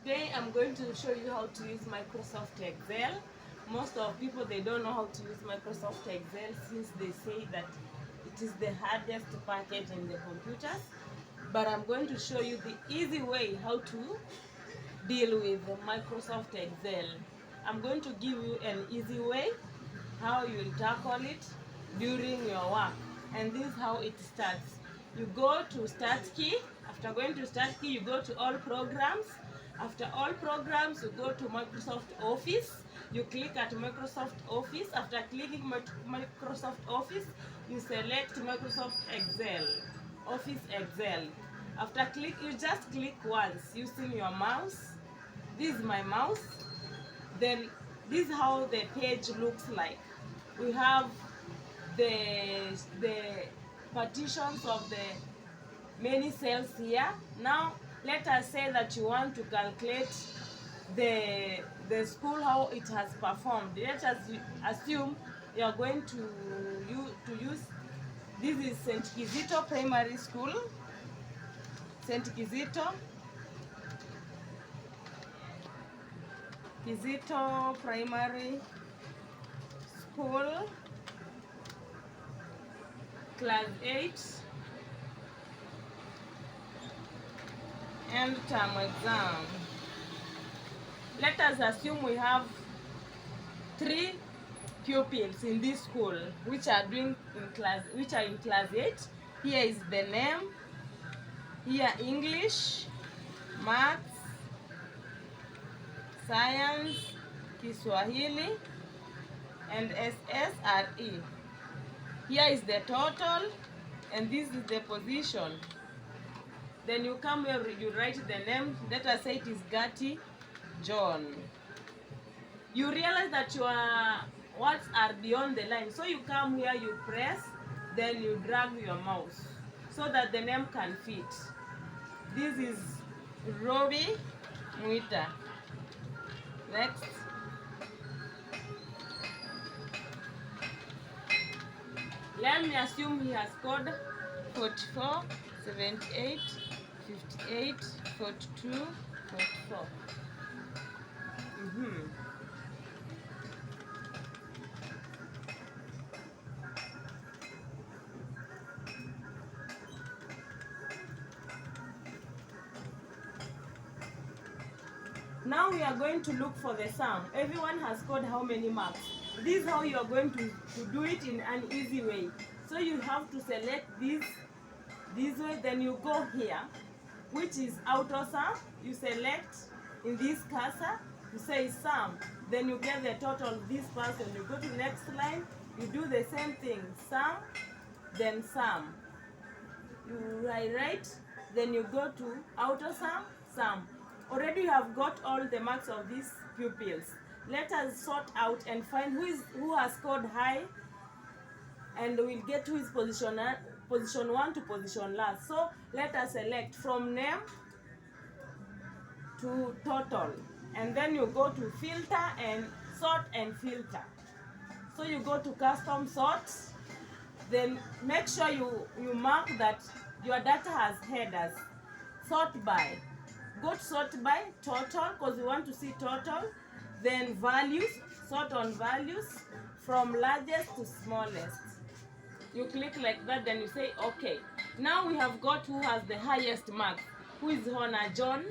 Today I'm going to show you how to use Microsoft Excel. Most of people, they don't know how to use Microsoft Excel since they say that it is the hardest package in the computers. But I'm going to show you the easy way how to deal with Microsoft Excel. I'm going to give you an easy way how you will tackle it during your work. And this is how it starts. You go to Start key. After going to Start key, you go to All Programs. After All Programs, you go to Microsoft Office. You click at Microsoft Office. After clicking Microsoft Office, you select Microsoft Excel, Office Excel. After click, you just click once using your mouse. This is my mouse. Then this is how the page looks like. We have the partitions of the many cells here. Now let us say that you want to calculate the school, how it has performed. Let us assume you are going to use, this is St. Kizito Primary School, St. Kizito Primary School, Class 8, end term exam. Let us assume we have 3 pupils in this school which are in class 8. Here is the name, here English, Maths, Science, Kiswahili, and SSRE. Here is the total, and this is the position. Then you come here, you write the name. Let us say it is Gatti John. You realize that your words are beyond the line, so you come here, you press, then you drag your mouse so that the name can fit. This is Robi Mwita. Next. Let me assume he has scored 44, 78, 58, 42, 44. Now we are going to look for the sum. Everyone has scored how many marks? This is how you are going to do it in an easy way. So you have to select this way, then you go here, which is auto sum. You select in this cursor, you say sum, then you get the total of this person. You go to the next line, you do the same thing, sum, then sum. You write, then you go to auto sum, sum. Already you have got all the marks of these pupils. Let us sort out and find who has scored high, and we'll get to his position 1 to position last. So let us select from name to total, and then you go to filter and sort and filter. So you go to custom sort, then make sure you mark that your data has headers. Sort by. Go to sort by total because we want to see total. Then values, sort on values from largest to smallest. You click like that, then you say okay. Now we have got who has the highest mark, who is Honor John,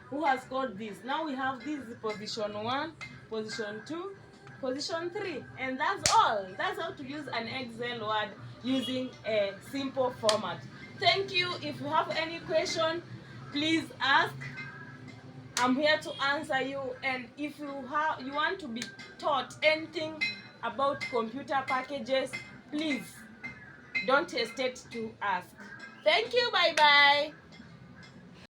who has scored this. Now we have this position 1, position 2, position 3, and that's all. That's how to use an Excel word using a simple format. Thank you. If you have any question, please ask. I'm here to answer you, and if you want to be taught anything about computer packages, please don't hesitate to ask. Thank you. Bye bye.